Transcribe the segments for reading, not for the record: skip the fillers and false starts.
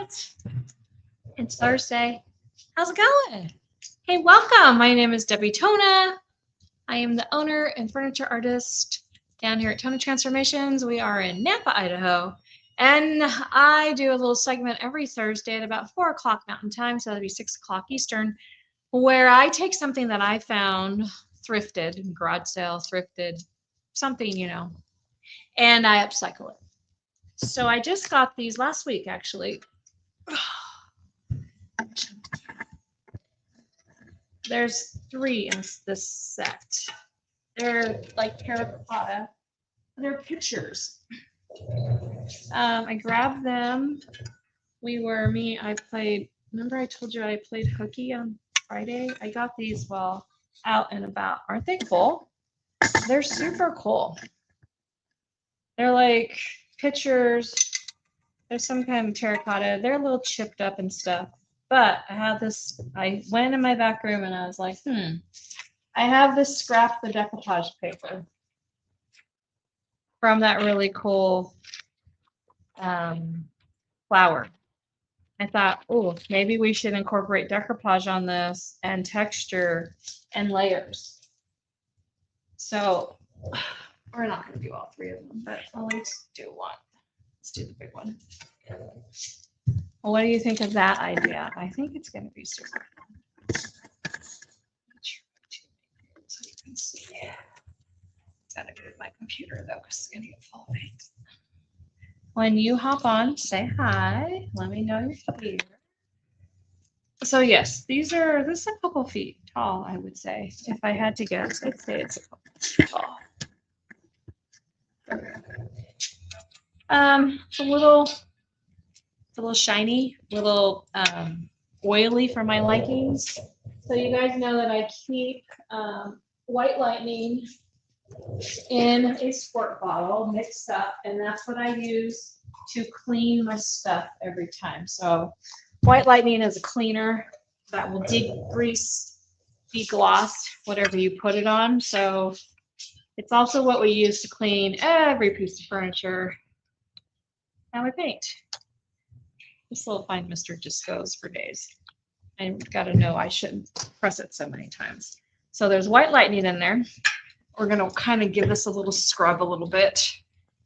friends. It's Thursday. How's it going? Hey, welcome. My name is Debbie Tona. I am the owner and furniture artist down here at Tona Transformations. We are in Nampa, Idaho. And I do a little segment every Thursday at about 4 o'clock Mountain Time, so that'll be 6 o'clock Eastern, where I take something that I found thrifted, garage sale, thrifted, something, and I upcycle it. So I just got these last week, actually. There's 3 in this set. They're like terracotta. They're pictures. I grabbed them. Remember I told you I played hooky on Friday? I got these while out and about. Aren't they cool? They're super cool. They're like pictures. There's some kind of terracotta. They're a little chipped up and stuff. But I have this, I went in my back room and I was like, I have this scrap the decoupage paper from that really cool flower. I thought, oh, maybe we should incorporate decoupage on this and texture and layers. So we're not going to do all 3 of them, but I'll at least do one. Let's do the big one. Well, what do you think of that idea? I think it's going to be super fun. So you can see. Gotta go to my computer though, because it's going to get full of paint. When you hop on, say hi. Let me know you're here. So yes, this is a couple feet tall, I would say. If I had to guess, I'd say it's a couple feet tall. It's a little shiny, a little oily for my likings. So you guys know that I keep White Lightning in a squirt bottle mixed up, and that's what I use to clean my stuff every time. So White Lightning is a cleaner that will degrease, degloss whatever you put it on. So it's also what we use to clean every piece of furniture and we paint. This little fine mister just goes for days. I've got to know I shouldn't press it so many times. So there's White Lightning in there. We're going to kind of give this a little scrub a little bit.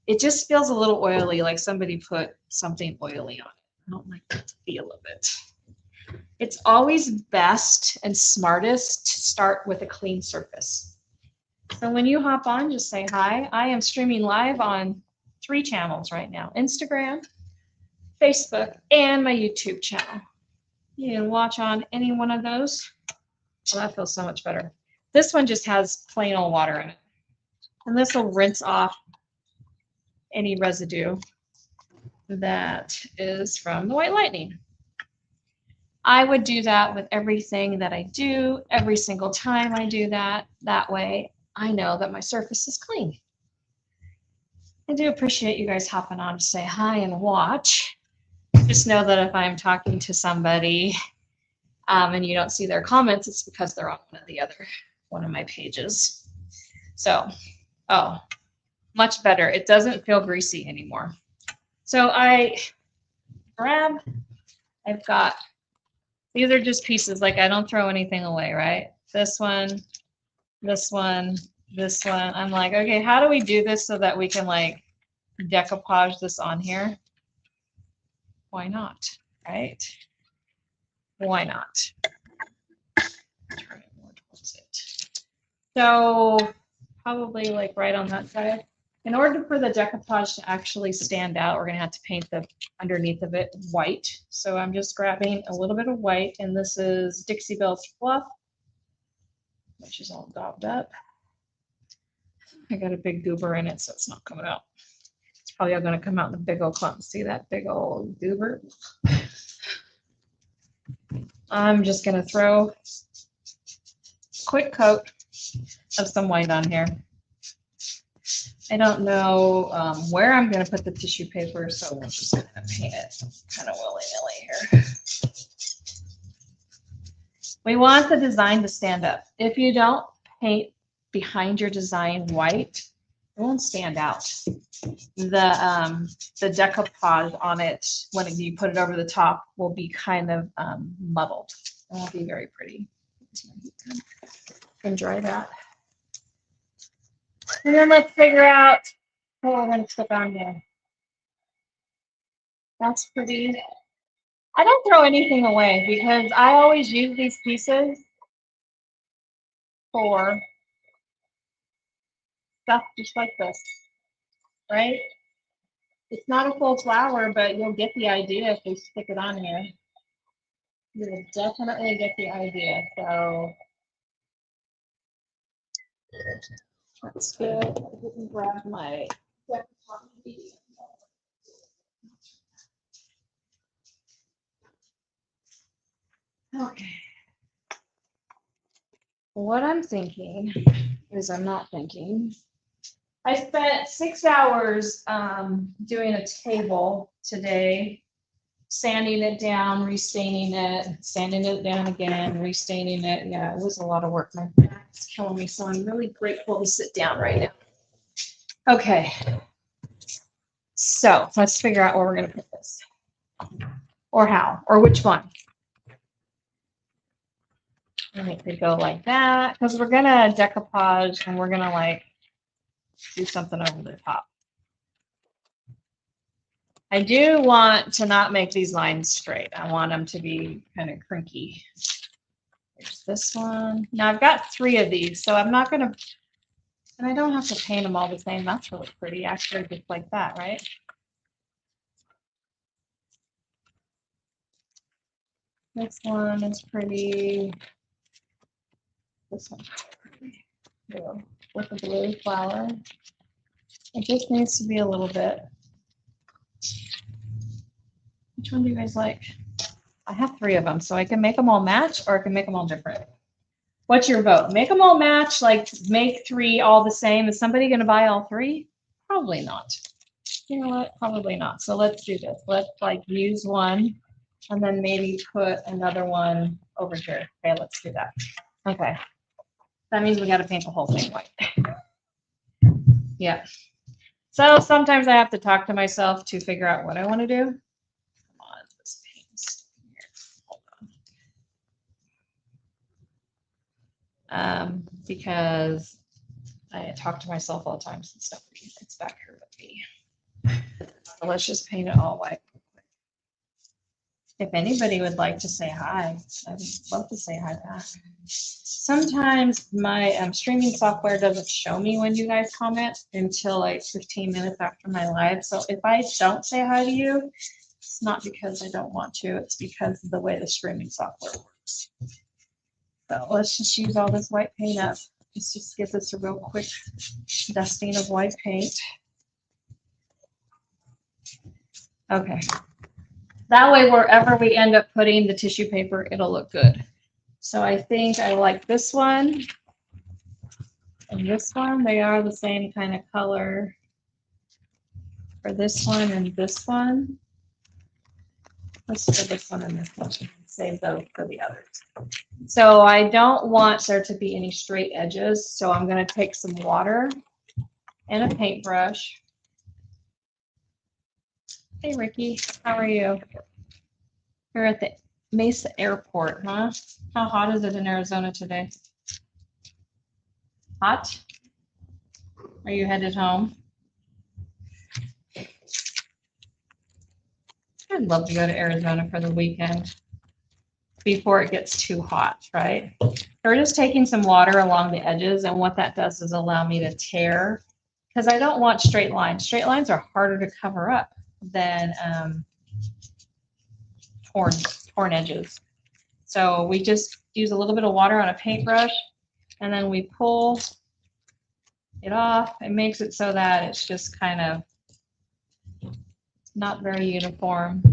It just feels a little oily, like somebody put something oily on it. I don't like the feel of it. It's always best and smartest to start with a clean surface. So when you hop on, just say hi. I am streaming live on 3 channels right now: Instagram, Facebook, and my YouTube channel. You can watch on any one of those. Well, that feels so much better. This one just has plain old water in it. And this will rinse off any residue that is from the White Lightning. I would do that with everything that I do, every single time I do that. That way I know that my surface is clean. I do appreciate you guys hopping on to say hi and watch. Just know that if I'm talking to somebody and you don't see their comments, it's because they're on one of my pages. So, oh, much better. It doesn't feel greasy anymore. So I've got, these are just pieces, like I don't throw anything away, right? This one, this one, this one. I'm like, okay, how do we do this so that we can like decoupage this on here? Why not, right? Why not? Turn it more towards it. So probably like right on that side. In order for the decoupage to actually stand out, we're going to have to paint the underneath of it white. So I'm just grabbing a little bit of white, and this is Dixie Belle's Fluff, which is all daubed up. I got a big goober in it, so it's not coming out. It's probably all going to come out in the big old clump. See that big old goober? I'm just going to throw a quick coat of some white on here. I don't know where I'm going to put the tissue paper, so we're just going to paint it kind of willy-nilly here. We want the design to stand up. If you don't paint behind your design white, won't stand out. The decoupage on it, when you put it over the top, will be kind of muddled. It won't be very pretty. Can dry that. And then let's figure out what we're going to put on here. That's pretty. I don't throw anything away because I always use these pieces for stuff just like this, right? It's not a full flower, but you'll get the idea if we stick it on here. You will definitely get the idea. So that's good. I didn't grab my video. Okay. What I'm thinking is I'm not thinking. I spent 6 hours doing a table today, sanding it down, restaining it, sanding it down again, restaining it. Yeah, it was a lot of work. My back's killing me, so I'm really grateful to sit down right now. Okay. So let's figure out where we're going to put this. Or how, or which one. I think they go like that, because we're going to decoupage and we're going to like do something over the top. I do want to not make these lines straight. I want them to be kind of crinky. There's this one. Now I've got 3 of these, so I'm not going to, and I don't have to paint them all the same. That's really pretty, actually, just like that, right? This one is pretty. This one's pretty. Yeah, with the blue flower. It just needs to be a little bit. Which one do you guys like? I have 3 of them, so I can make them all match or I can make them all different. What's your vote? Make them all match, like make 3 all the same. Is somebody going to buy all 3? Probably not. You know what? Probably not. So let's do this. Let's like use one and then maybe put another one over here. Okay, let's do that. Okay. That means we got to paint the whole thing white. Yeah. So sometimes I have to talk to myself to figure out what I want to do. Come on, this paint's here. Hold on. Because I talk to myself all the time since stuff it's back here with me. So let's just paint it all white. If anybody would like to say hi, I'd love to say hi back. Sometimes my streaming software doesn't show me when you guys comment until like 15 minutes after my live. So if I don't say hi to you, it's not because I don't want to. It's because of the way the streaming software works. So let's just use all this white paint up. Let's just give this a real quick dusting of white paint. Okay. That way, wherever we end up putting the tissue paper, it'll look good. So I think I like this one and this one. They are the same kind of color for this one and this one. Let's do this one and this one. Save those for the others. So I don't want there to be any straight edges. So I'm going to take some water and a paintbrush. Hey, Ricky, how are you? You're at the Mesa Airport, huh? How hot is it in Arizona today? Hot? Are you headed home? I'd love to go to Arizona for the weekend before it gets too hot, right? We're just taking some water along the edges, and what that does is allow me to tear, because I don't want straight lines. Straight lines are harder to cover up than torn edges. So we just use a little bit of water on a paintbrush, and then we pull it off. It makes it so that it's just kind of not very uniform.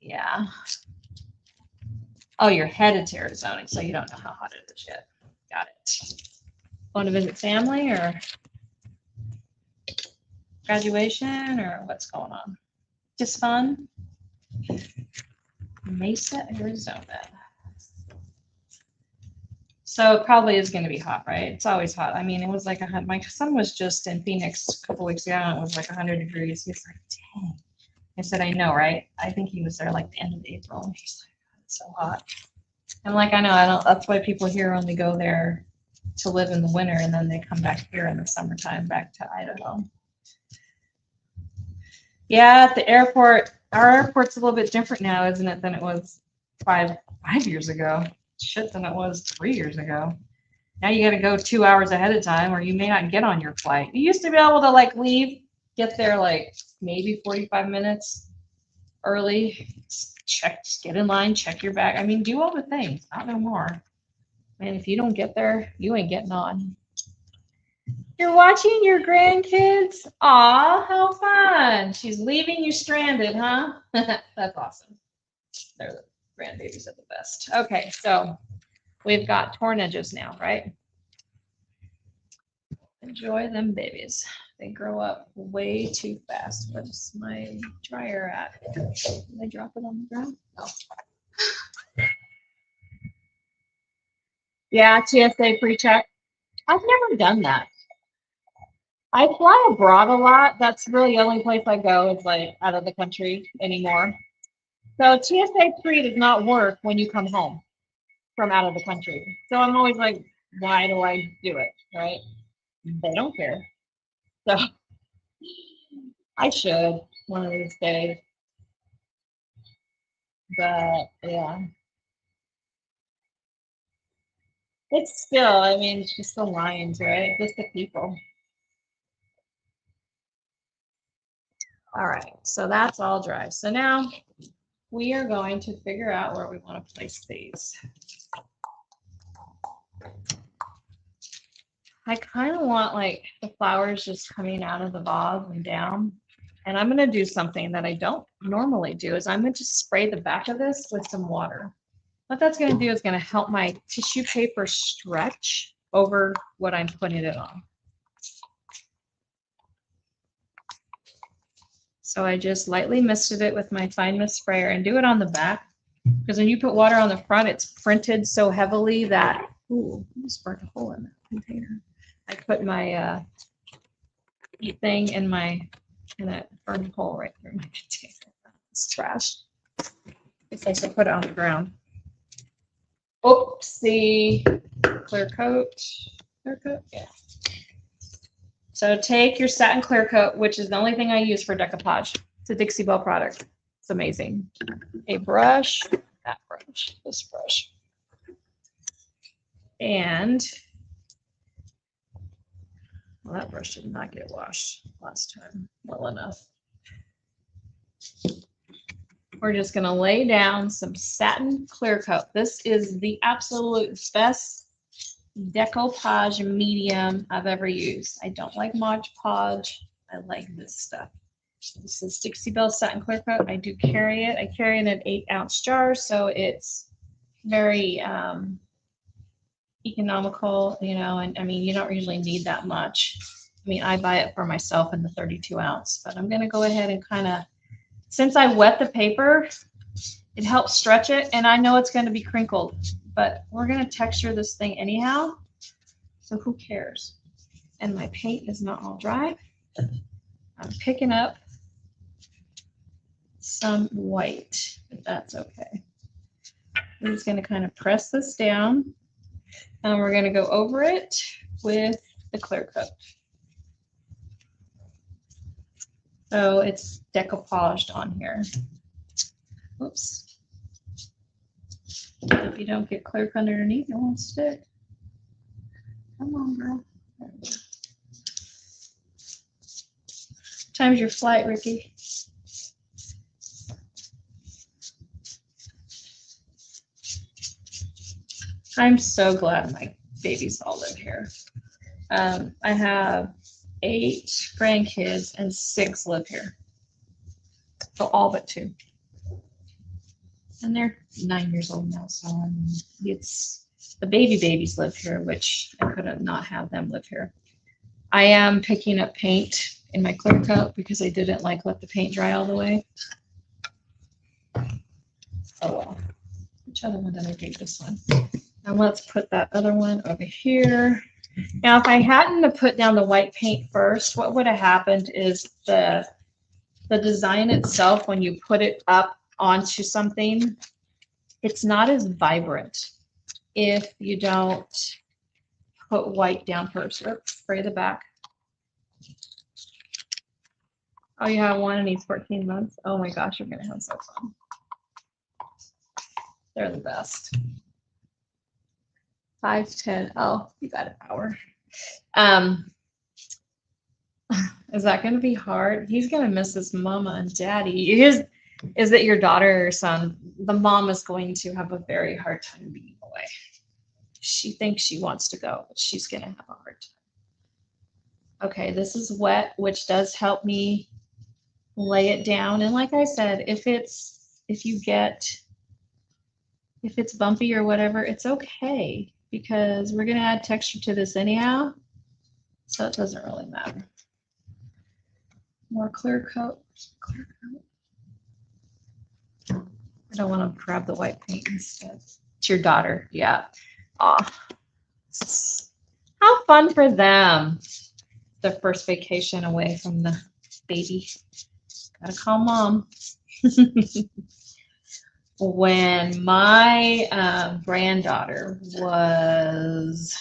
Yeah. Oh, you're headed to Arizona, so you don't know how hot it is yet. Got it. Want to visit family or graduation or what's going on? Just fun? Mesa, Arizona. So it probably is going to be hot, right? It's always hot. I mean, it was like my son was just in Phoenix a couple weeks ago, and it was like 100 degrees. He's like, dang. I said, I know, right? I think he was there like the end of April, and he's like, it's so hot. I'm like, I know, I don't. That's why people here only go there to live in the winter, and then they come back here in the summertime, back to Idaho. Yeah, at the airport, our airport's a little bit different now, isn't it, than it was five years ago? Shit, than it was 3 years ago. Now you got to go 2 hours ahead of time, or you may not get on your flight. You used to be able to like leave, get there like maybe 45 minutes early, check, get in line, check your bag. I mean, do all the things, not no more. And if you don't get there, you ain't getting on. You're watching your grandkids? Aw, how fun. She's leaving you stranded, huh? That's awesome. They're the grandbabies are the best. Okay, so we've got torn edges now, right? Enjoy them babies. They grow up way too fast. Where's my dryer at? Did I drop it on the ground? Oh. Yeah, TSA pre-check. I've never done that. I fly abroad a lot. That's really the only place I go is like out of the country anymore. So TSA pre does not work when you come home from out of the country. So I'm always like, why do I do it? Right? They don't care. So I should one of these days. But yeah. It's still, I mean, it's just the lines, right? Just the people. All right, so that's all dry. So now we are going to figure out where we want to place these. I kind of want like the flowers just coming out of the vase and down. And I'm going to do something that I don't normally do is I'm going to just spray the back of this with some water. What that's going to do is going to help my tissue paper stretch over what I'm putting it on. So I just lightly misted it with my fine mist sprayer and do it on the back because when you put water on the front, it's printed so heavily that, ooh, I just burnt a hole in that container. I put my thing in that burned hole right through my container. It's trash. It's like I put it on the ground. Oopsie. Clear coat. Clear coat? Yeah. So take your satin clear coat, which is the only thing I use for decoupage. It's a Dixie Belle product. It's amazing. A brush, that brush, this brush. And, well, that brush did not get washed last time well enough. We're just going to lay down some satin clear coat. This is the absolute best decoupage medium I've ever used. I don't like Mod Podge. I like this stuff. This is Dixie Belle Satin Clear Coat. I do carry it. I carry it in an 8-ounce jar, so it's very economical, you know, and I mean, you don't usually need that much. I mean, I buy it for myself in the 32-ounce, but I'm going to go ahead and kind of, since I wet the paper, it helps stretch it, and I know it's going to be crinkled, but we're going to texture this thing anyhow, so who cares? And my paint is not all dry. I'm picking up some white, but that's okay. I'm just going to kind of press this down, and we're going to go over it with the clear coat. So it's decoupaged on here. Oops. If you don't get clear coat underneath, it won't stick. Come on, girl. Time's your flight, Ricky. I'm so glad my babies all live here. I have 8 grandkids and 6 live here. So all but 2. And they're 9 years old now, so it's the babies live here, which I could not have them live here. I am picking up paint in my clear coat because I didn't let the paint dry all the way. Oh well. Which other one did I take? This one. And let's put that other one over here. Now, if I hadn't have put down the white paint first, what would have happened is the design itself, when you put it up onto something, it's not as vibrant if you don't put white down first. Oops, spray the back. Oh, you have one and he's 14 months? Oh my gosh, you're gonna have so fun. They're the best. 5 to 10. Oh, you got an hour. Is that going to be hard? He's going to miss his mama and daddy. Is it your daughter or son? The mom is going to have a very hard time being away. She thinks she wants to go, but she's going to have a hard time. Okay, this is wet, which does help me lay it down. And like I said, if it's bumpy or whatever, it's okay because we're going to add texture to this anyhow. So it doesn't really matter. More clear coat. I don't want to grab the white paint instead. It's your daughter. Yeah. Aw. How fun for them. Their first vacation away from the baby. Gotta call mom. When my granddaughter was,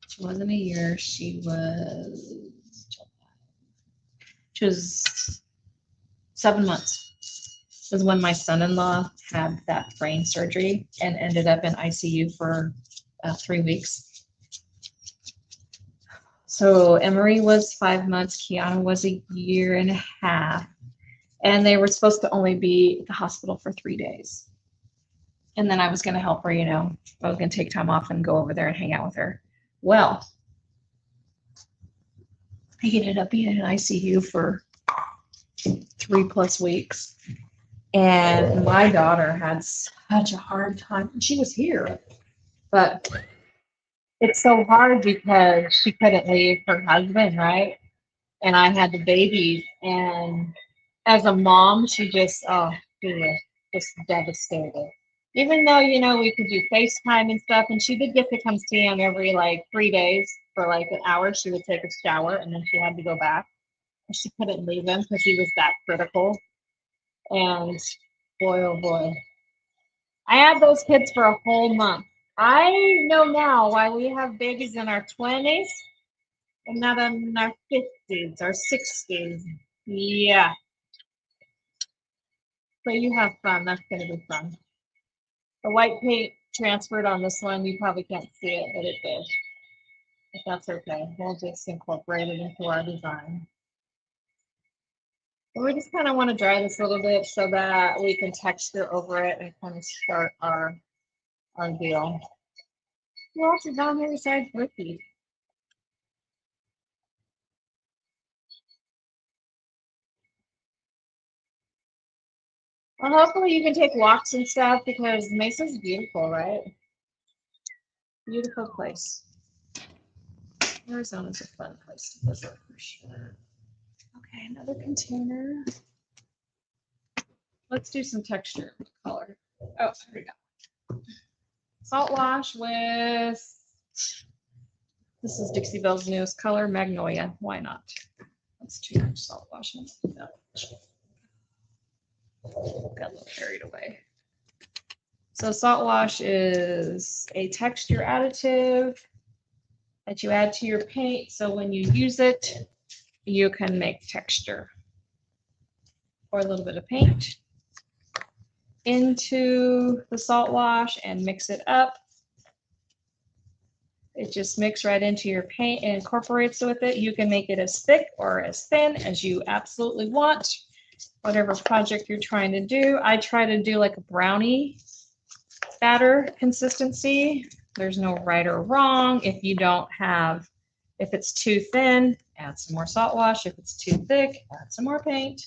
she wasn't a year, she was 7 months, was when my son-in-law had that brain surgery and ended up in ICU for 3 weeks. So Emery was 5 months, Kiana was a year and a half, and they were supposed to only be at the hospital for 3 days. And then I was going to help her, I was going to take time off and go over there and hang out with her. Well, he ended up being in ICU for 3+ weeks. And my daughter had such a hard time. She was here, but it's so hard because she couldn't leave her husband, right? And I had the babies. And as a mom, she just, she was just devastated. Even though, we could do FaceTime and stuff, and she did get to come see him every 3 days for an hour. She would take a shower and then she had to go back. She couldn't leave him because he was that critical. And boy, oh boy. I had those kids for a whole month. I know now why we have babies in our 20s and not in our 50s or 60s. Yeah. So you have fun. That's going to be fun. The white paint transferred on this one. You probably can't see it, but it did. But that's okay. We'll just incorporate it into our design. And we just kind of want to dry this a little bit so that we can texture over it and kind of start our deal. Who else is down here besides Thrifty? Well, hopefully you can take walks and stuff because Mesa's beautiful, right? Beautiful place. Arizona's a fun place to visit for sure. Okay, another container. Let's do some texture color. Oh, here we go. Salt wash with, this is Dixie Belle's newest color, Magnolia. Why not? That's too much salt wash. No. Got a little carried away. So salt wash is a texture additive that you add to your paint. So when you use it, you can make texture. Pour a little bit of paint into the salt wash and mix it up. It just mixes right into your paint and incorporates with it. You can make it as thick or as thin as you absolutely want. Whatever project you're trying to do. I try to do like a brownie batter consistency. There's no right or wrong. If it's too thin, add some more salt wash. If it's too thick, add some more paint.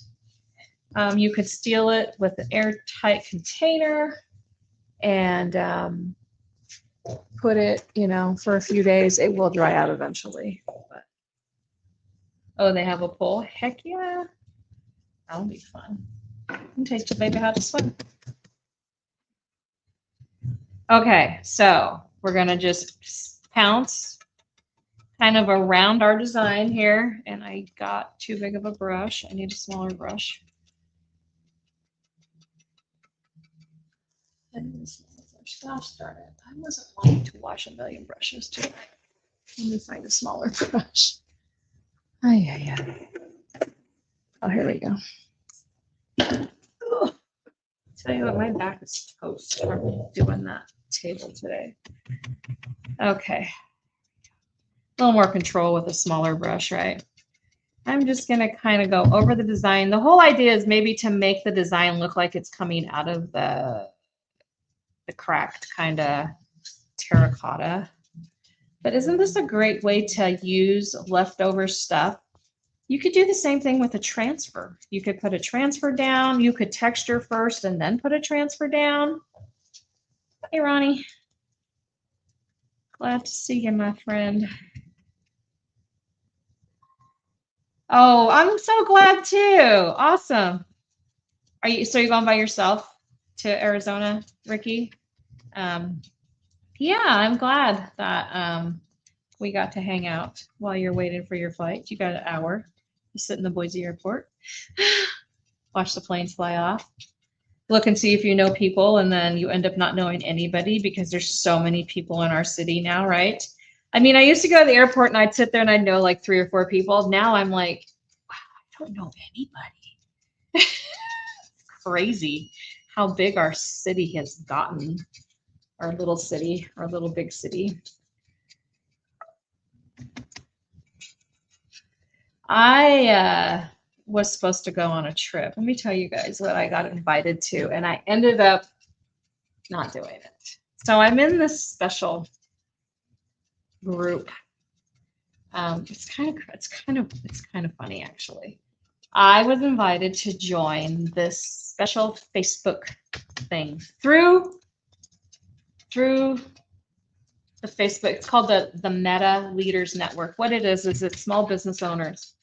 You could seal it with an airtight container and put it, for a few days. It will dry out eventually. But, oh, they have a pool? Heck yeah. That'll be fun. And teach the baby how to swim. Okay, so we're gonna just pounce kind of around our design here. And I got too big of a brush. I need a smaller brush. Gosh darn it. I wasn't wanting to wash a million brushes tonight. Let me find a smaller brush. Oh, yeah. Oh, here we go. Ugh. Tell you what, my back is toast from doing that table today. Okay. A little more control with a smaller brush, right? I'm just going to kind of go over the design. The whole idea is maybe to make the design look like it's coming out of the cracked kind of terracotta. But isn't this a great way to use leftover stuff? You could do the same thing with a transfer. You could put a transfer down. You could texture first and then put a transfer down. Hey, Ronnie. Glad to see you, my friend. Oh, I'm so glad too. Awesome. So you're going by yourself to Arizona, Ricky? Yeah, I'm glad that we got to hang out while you're waiting for your flight. You got an hour. You sit in the Boise airport, watch the planes fly off, look and see if you know people, and then you end up not knowing anybody because there's so many people in our city now, right? I mean, I used to go to the airport and I'd sit there and I'd know like 3 or 4 people. Now I'm like, wow, I don't know anybody. Crazy how big our city has gotten, our little city, our little big city. I was supposed to go on a trip. Let me tell you guys what I got invited to, and I ended up not doing it. So I'm in this special group. It's kind of funny actually. I was invited to join this special Facebook thing through the Facebook. It's called the Meta Leaders Network. What it is it's small business owners.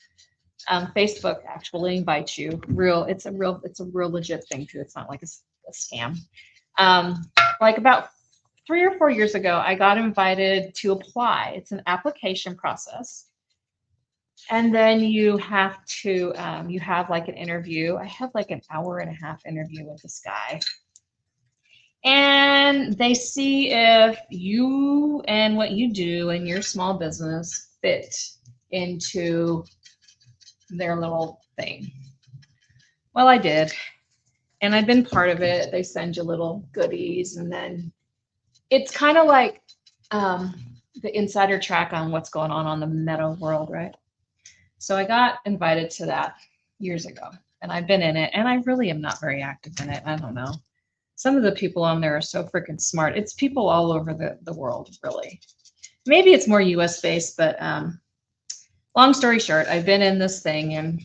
Facebook actually invites you. It's a real legit thing too. It's not like a scam. Like about 3 or 4 years ago, I got invited to apply. It's an application process. And then you have to, you have like an interview. I had like an hour-and-a-half interview with this guy. And they see if you and what you do in your small business fit into their little thing. Well, I did. And I've been part of it. They send you little goodies. And then it's kind of like the insider track on what's going on the meta world, right? So I got invited to that years ago. And I've been in it. And I really am not very active in it. I don't know. Some of the people on there are so freaking smart. It's people all over the world, really. Maybe it's more US based, but long story short, I've been in this thing and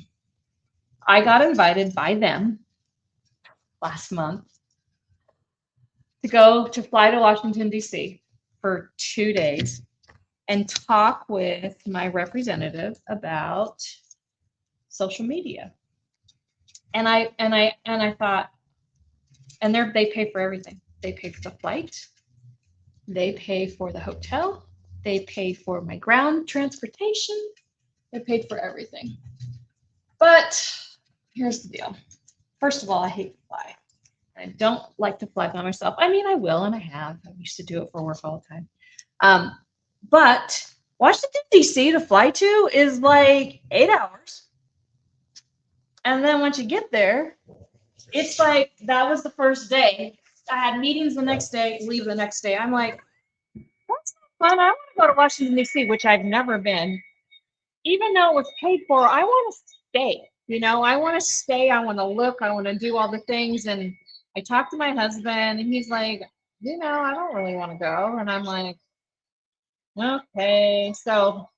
I got invited by them last month to fly to Washington, D.C. for 2 days and talk with my representative about social media. And I thought, and they pay for everything. They pay for the flight. They pay for the hotel. They pay for my ground transportation. They paid for everything. But here's the deal. First of all, I hate to fly. I don't like to fly by myself. I mean, I will, and I have. I used to do it for work all the time. But Washington, D.C. to fly to is like 8 hours. And then once you get there, it's like, that was the first day. I had meetings the next day, leave the next day. I'm like, that's not fun. I want to go to Washington, D.C., which I've never been. Even though it was paid for, I want to stay. You know, I want to stay. I want to look. I want to do all the things. And I talked to my husband, and he's like, you know, I don't really want to go. And I'm like, okay. So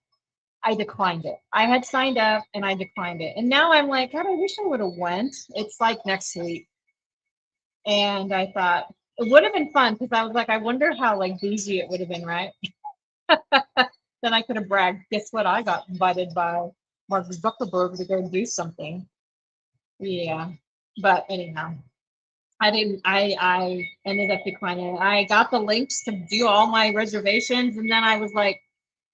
I declined it. I had signed up and I declined it. And now I'm like, God, I wish I would have went. It's like next week. And I thought it would have been fun because I was like, I wonder how like bougie it would have been, right? Then I could have bragged. Guess what? I got invited by Mark Zuckerberg to go do something. Yeah. But anyhow, I ended up declining. I got the links to do all my reservations, and then I was like,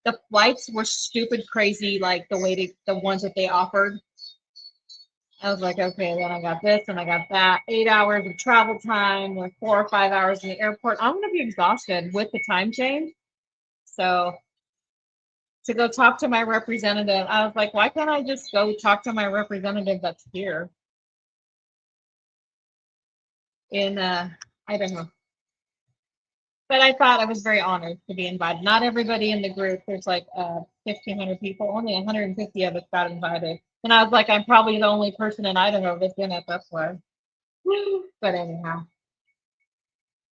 the flights were stupid crazy, like the ones that they offered. I was like, okay, then I got this and I got that. 8 hours of travel time, like 4 or 5 hours in the airport. I'm gonna be exhausted with the time change. So to go talk to my representative, I was like, why can't I just go talk to my representative that's here in Idaho? But I thought I was very honored to be invited. Not everybody in the group, there's like 1,500 people, only 150 of us got invited. And I was like, I'm probably the only person in Idaho that's in it, that's why. But anyhow,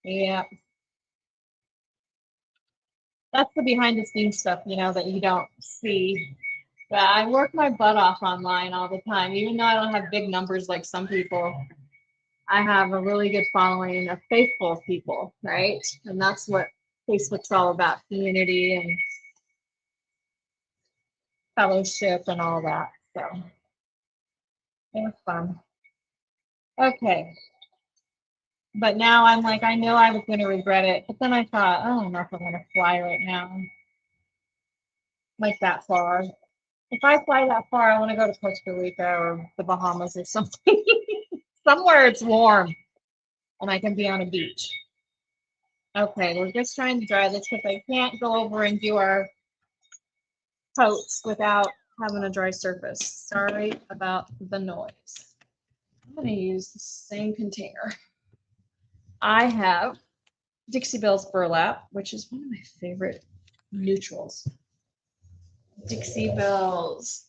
yeah, that's the behind the scenes stuff, that you don't see. But I work my butt off online all the time, even though I don't have big numbers like some people. I have a really good following of faithful people, right? And that's what Facebook's all about, community and fellowship and all that. So it was fun. Okay. But now I'm like, I know I was going to regret it. But then I thought, I don't know if I'm going to fly right now, like that far. If I fly that far, I want to go to Costa Rica or the Bahamas or something. Somewhere it's warm and I can be on a beach. Okay, we're just trying to dry this because I can't go over and do our coats without having a dry surface. Sorry about the noise. I'm going to use the same container. I have Dixie Belle's Burlap, which is one of my favorite neutrals. Dixie Belle's.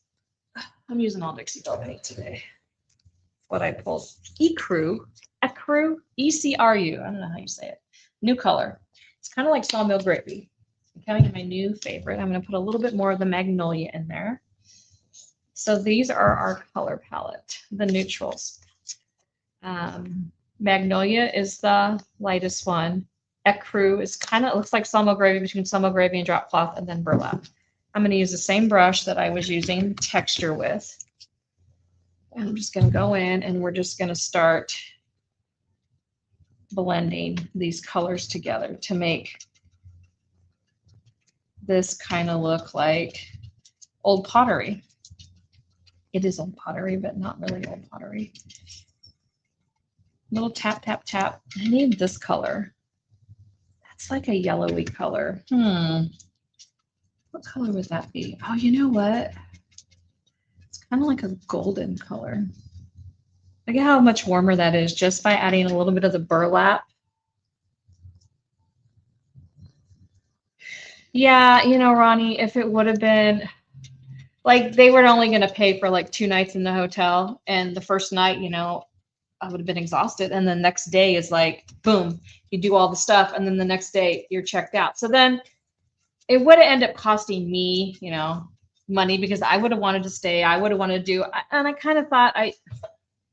I'm using all Dixie Belle paint today. What I pulled. Ecru. E-C-R-U. I don't know how you say it. New color. It's kind of like sawmill gravy. Kind of my new favorite. I'm going to put a little bit more of the magnolia in there. So these are our color palette, the neutrals. Magnolia is the lightest one. Ecru is kind of, looks like sawmill gravy, between sawmill gravy and drop cloth, and then burlap. I'm going to use the same brush that I was using texture with. And I'm just going to go in and we're just going to start blending these colors together to make this kind of look like old pottery. It is old pottery, but not really old pottery. Little tap, tap, tap. I need this color. That's like a yellowy color. What color would that be? Oh, you know what? It's kind of like a golden color. Look at how much warmer that is just by adding a little bit of the burlap. Yeah, Ronnie, if it would have been like they were only going to pay for like 2 nights in the hotel, and the first night, I would have been exhausted, and the next day is like boom, you do all the stuff, and then the next day you're checked out. So then it would have ended up costing me, money, because I would have wanted to stay. I would have wanted to do, and I kind of thought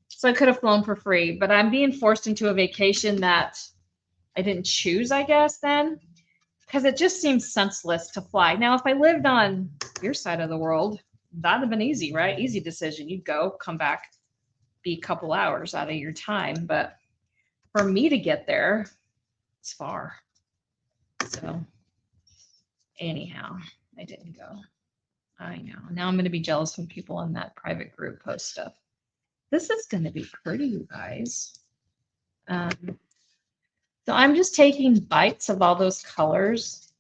so I could have flown for free, but I'm being forced into a vacation that I didn't choose, I guess, then, because it just seems senseless to fly. Now, if I lived on your side of the world, that'd have been easy, right? Easy decision. You'd go, come back, be a couple hours out of your time. But for me to get there, it's far. So anyhow, I didn't go. I know. Now I'm going to be jealous when people in that private group post stuff. This is going to be pretty, you guys. So I'm just taking bites of all those colors,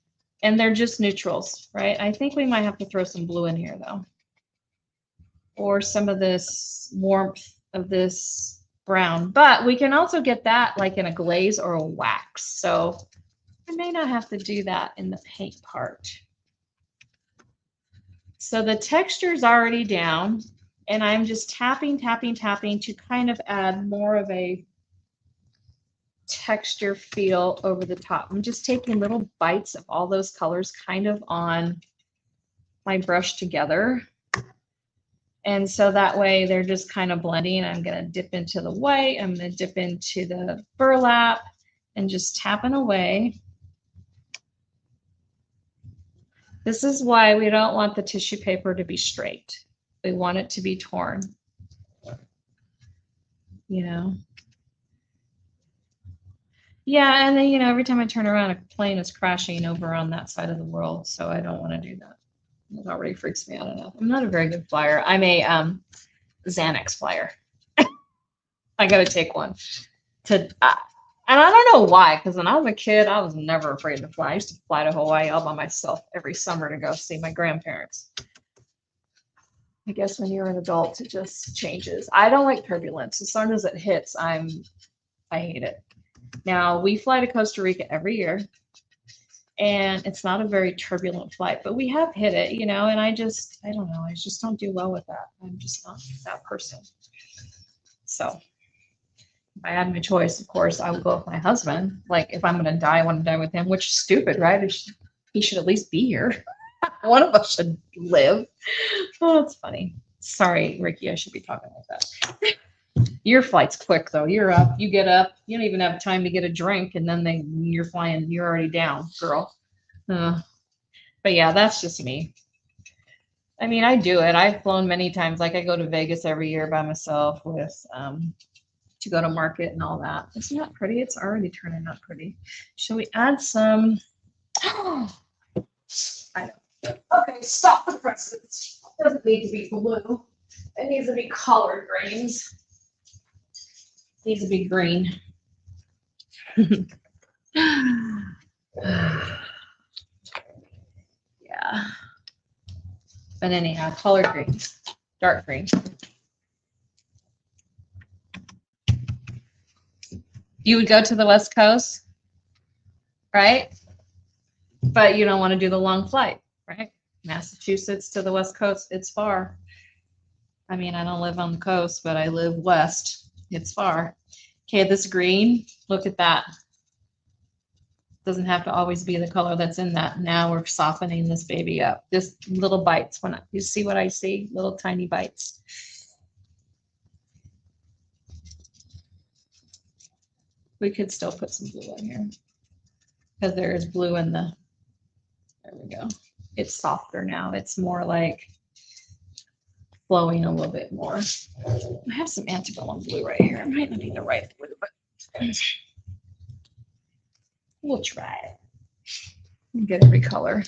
and they're just neutrals, right? I think we might have to throw some blue in here, though, or some of this warmth of this brown. But we can also get that like in a glaze or a wax. So I may not have to do that in the paint part. So the texture is already down, and I'm just tapping, tapping, tapping to kind of add more of a texture feel over the top. I'm just taking little bites of all those colors kind of on my brush together. And so that way they're just kind of blending. I'm going to dip into the white. I'm going to dip into the burlap and just tapping away. This is why we don't want the tissue paper to be straight. We want it to be torn. Yeah, and then, you know, every time I turn around, a plane is crashing over on that side of the world, so I don't want to do that. It already freaks me out enough. I'm not a very good flyer. I'm a Xanax flyer. I got to take one to, and I don't know why, because when I was a kid, I was never afraid to fly. I used to fly to Hawaii all by myself every summer to go see my grandparents. I guess when you're an adult, it just changes. I don't like turbulence. As soon as it hits, I hate it. Now, we fly to Costa Rica every year, and it's not a very turbulent flight, but we have hit it, you know, and I don't know, I just don't do well with that. I'm just not that person. So if I had my choice, of course, I would go with my husband. Like, if I'm going to die, I want to die with him, which is stupid, right? He should at least be here. One of us should live. Oh, that's funny. Sorry, Ricky, I should be talking like that. Your flight's quick though. You're up, you get up, you don't even have time to get a drink, and then you're flying, you're already down, girl. But yeah, that's just me. I mean, I do it. I've flown many times. Like, I go to Vegas every year by myself with to go to market and all that. Isn't that pretty? It's already turning out pretty. Shall we add some? I know. Okay, stop the presses. It doesn't need to be blue. It needs to be collard greens. It needs to be green. Yeah. But anyhow, collard greens, dark green. You would go to the West Coast, right? But you don't want to do the long flight, right? Massachusetts to the West Coast, it's far. I mean, I don't live on the coast, but I live west. It's far. Okay, this green, look at that. Doesn't have to always be the color that's in that. Now we're softening this baby up. Just little bites. You see what I see? Little tiny bites. We could still put some blue in here because there is blue in the, there we go. It's softer now. It's more like flowing a little bit more. I have some antebellum blue right here. I might not be the right blue, but we'll try it. Get every color.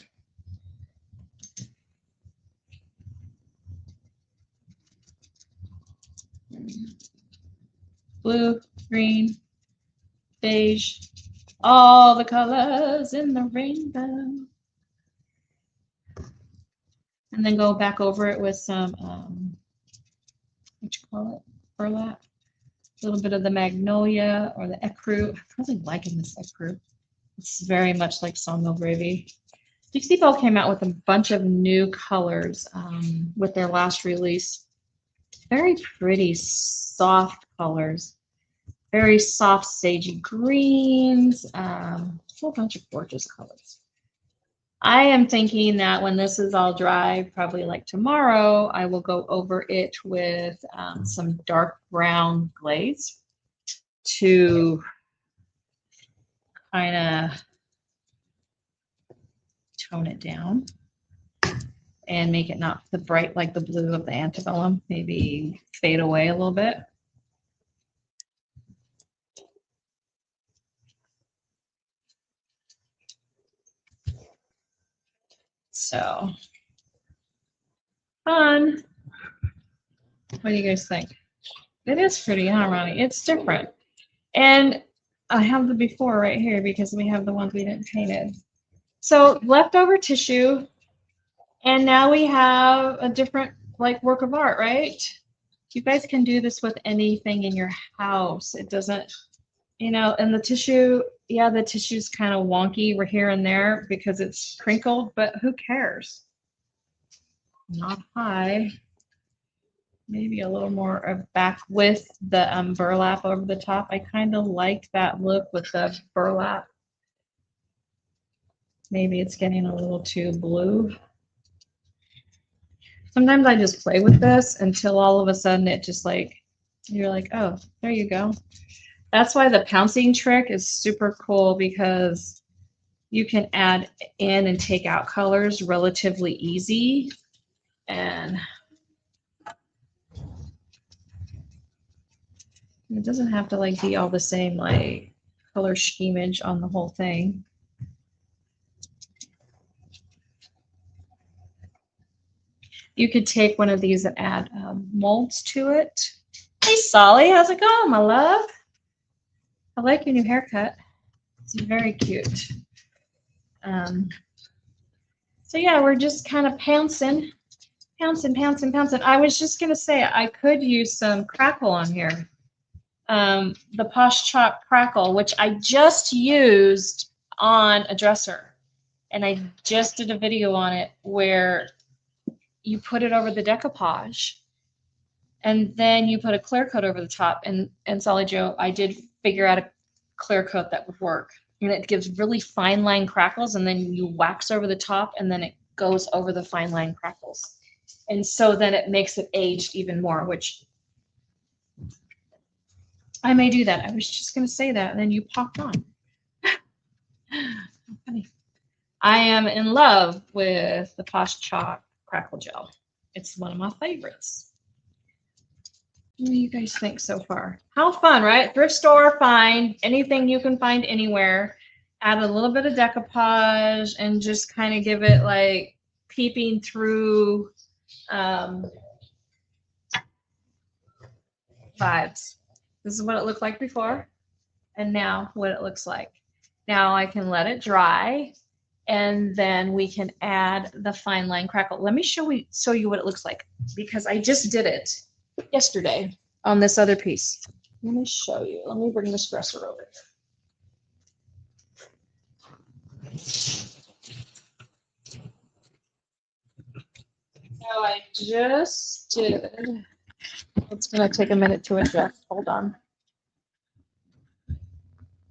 Blue, green, beige, all the colors in the rainbow. And then go back over it with some, what you call it, burlap. A little bit of the magnolia or the ecru. I'm really liking this ecru. It's very much like sawmill gravy. Dixie Belle came out with a bunch of new colors with their last release. Very pretty, soft colors. Very soft, sagey greens. A whole bunch of gorgeous colors. I am thinking that when this is all dry, probably like tomorrow, I will go over it with some dark brown glaze to kind of tone it down and make it not the bright like the blue of the antebellum, maybe fade away a little bit. So fun. What do you guys think? It is pretty, huh, Ronnie? It's different. And I have the before right here because we have the ones we didn't painted. So leftover tissue, and now we have a different like work of art, right? You guys can do this with anything in your house. It doesn't, you know, and the tissue, yeah, the tissue's kind of wonky here and there because it's crinkled, but who cares? Not high. Maybe a little more of back with the burlap over the top. I kind of like that look with the burlap. Maybe it's getting a little too blue. Sometimes I just play with this until all of a sudden it just like, you're like, oh, there you go. That's why the pouncing trick is super cool because you can add in and take out colors relatively easy. And it doesn't have to like be all the same like color schemage on the whole thing. You could take one of these and add molds to it. Hey, Solly, how's it going, my love? I like your new haircut. It's very cute. So yeah, we're just kind of pouncing. I was just gonna say I could use some crackle on here. The Posh Chalk Crackle, which I just used on a dresser. And I just did a video on it where you put it over the decoupage and then you put a clear coat over the top. And Solid Joe, I did figure out a clear coat that would work. And it gives really fine line crackles, and then you wax over the top, and then it goes over the fine line crackles. And so then it makes it aged even more, which I may do that. I was just going to say that, and then you popped on. Funny. I am in love with the Posh Chalk Crackle Gel. It's one of my favorites. What do you guys think so far? How fun, right? Thrift store, find anything you can find anywhere. Add a little bit of decoupage and just kind of give it like peeping through vibes. This is what it looked like before, and now what it looks like. Now I can let it dry, and then we can add the fine line crackle. Let me show you what it looks like, because I just did it yesterday on this other piece. Let me show you. Let me bring this dresser over here. So I just did. It's going to take a minute to adjust. Hold on.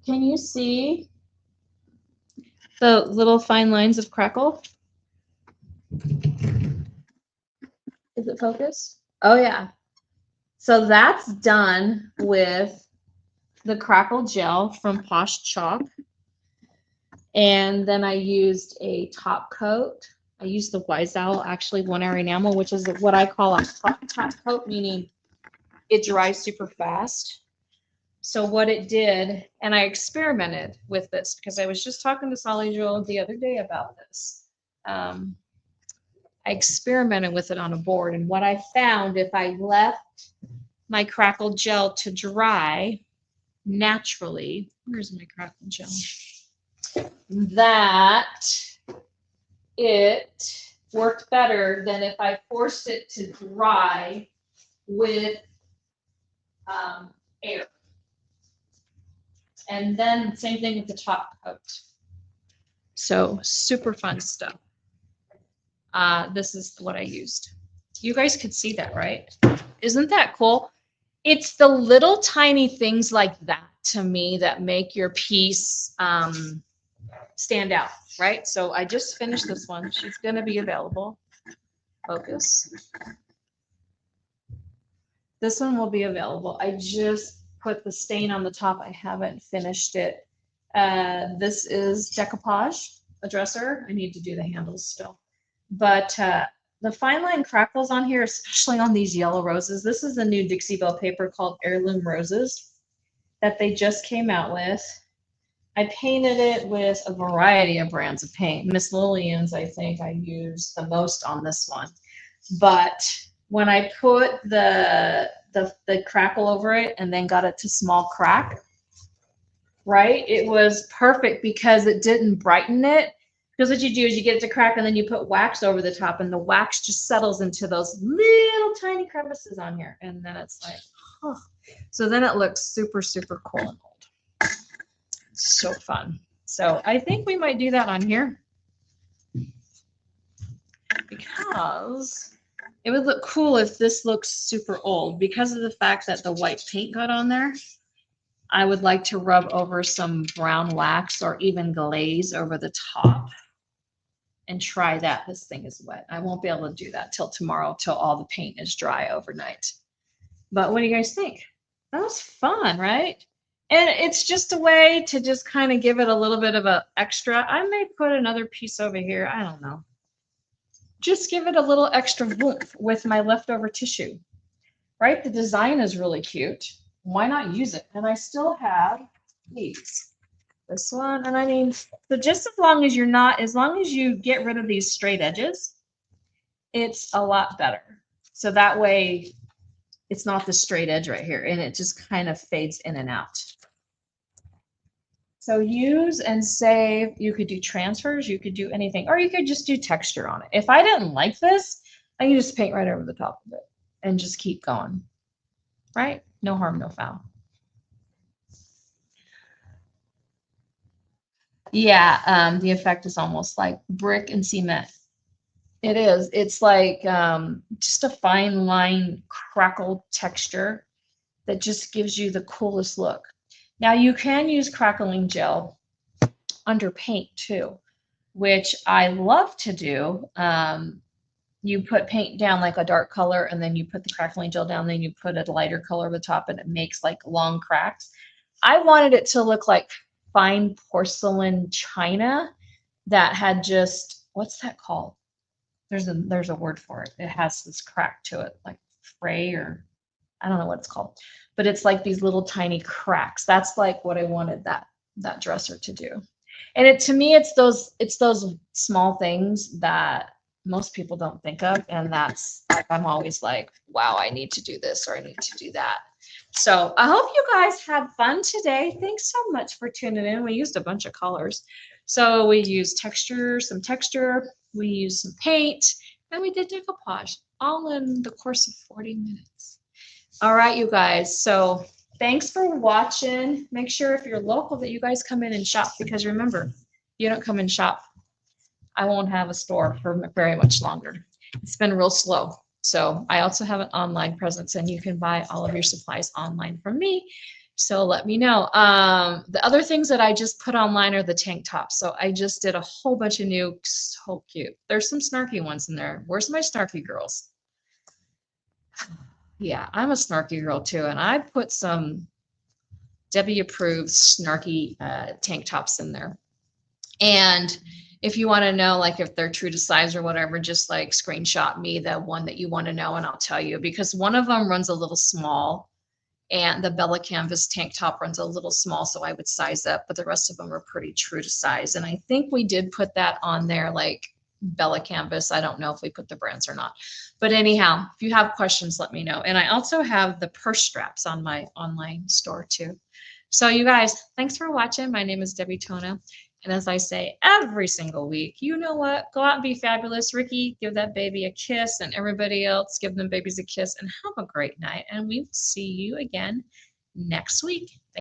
Can you see the little fine lines of crackle? Is it focused? Oh, yeah. So that's done with the crackle gel from Posh Chalk. And then I used a top coat. I used the Wise Owl, actually, One Hour Enamel, which is what I call a top coat, meaning it dries super fast. So what it did, and I experimented with this because I was just talking to Solly Joel the other day about this. I experimented with it on a board, and what I found, if I left my crackle gel to dry naturally, where's my crackle gel? That it worked better than if I forced it to dry with air. And then same thing with the top coat. So super fun stuff. This is what I used. You guys could see that, right? Isn't that cool? It's the little tiny things like that to me that make your piece stand out, right? So I just finished this one. She's going to be available. Focus. This one will be available. I just put the stain on the top. I haven't finished it. This is decoupage, a dresser. I need to do the handles still. But the fine line crackles on here, especially on these yellow roses. This is the new Dixie Belle paper called Heirloom Roses that they just came out with. I painted it with a variety of brands of paint. Miss Lillian's, I think I used the most on this one. But when I put the crackle over it and then got it to small crack, right, it was perfect because it didn't brighten it. Because what you do is you get it to crack and then you put wax over the top, and the wax just settles into those little tiny crevices on here. And then it's like, oh. So then it looks super, super cool and bold. So fun. So I think we might do that on here because it would look cool if this looks super old. Because of the fact that the white paint got on there, I would like to rub over some brown wax or even glaze over the top and try that. This thing is wet. I won't be able to do that till tomorrow, till all the paint is dry overnight. But what do you guys think? That was fun, right? And it's just a way to just kind of give it a little bit of an extra. I may put another piece over here. I don't know. Just give it a little extra oomph with my leftover tissue, right? The design is really cute. Why not use it? And I still have these. this one. And I mean, so just as long as as long as you get rid of these straight edges, it's a lot better. So that way it's not the straight edge right here and it just kind of fades in and out. So use and save. You could do transfers, you could do anything, or you could just do texture on it. If I didn't like this, I can just paint right over the top of it and just keep going, right? No harm, no foul. Yeah, the effect is almost like brick and cement. It is. It's like just a fine line crackle texture that just gives you the coolest look. Now you can use crackling gel under paint too, which I love to do. You put paint down like a dark color and then you put the crackling gel down, then you put a lighter color over the top and it makes like long cracks. I wanted it to look like fine porcelain china that had just, what's that called? There's a word for it. It has this crack to it, like fray, or I don't know what it's called, but it's like these little tiny cracks. That's like what I wanted that dresser to do. And to me, it's those small things that most people don't think of. And that's like, I'm always like, wow, I need to do this or I need to do that. So I hope you guys had fun today. Thanks so much for tuning in. We used a bunch of colors. So we used some texture, we used some paint, and we did decoupage, all in the course of 40 minutes. All right, you guys. So thanks for watching. Make sure if you're local that you guys come in and shop, because remember, if you don't come and shop, I won't have a store for very much longer. It's been real slow. So I also have an online presence and you can buy all of your supplies online from me. So let me know. The other things that I just put online are the tank tops. So I just did a whole bunch of new, so cute. There's some snarky ones in there. Where's my snarky girls? Yeah, I'm a snarky girl too. And I put some Debbie approved snarky tank tops in there. And if you want to know, like if they're true to size or whatever, just like screenshot me the one that you want to know and I'll tell you, because one of them runs a little small and the Bella Canvas tank top runs a little small. So I would size up, but the rest of them are pretty true to size. And I think we did put that on there, like Bella Canvas. I don't know if we put the brands or not, but anyhow, if you have questions, let me know. And I also have the purse straps on my online store too. So you guys, thanks for watching. My name is Debbie Tono. And as I say every single week, you know what? Go out and be fabulous. Ricky, give that baby a kiss, and everybody else, give them babies a kiss, and have a great night. And we will see you again next week.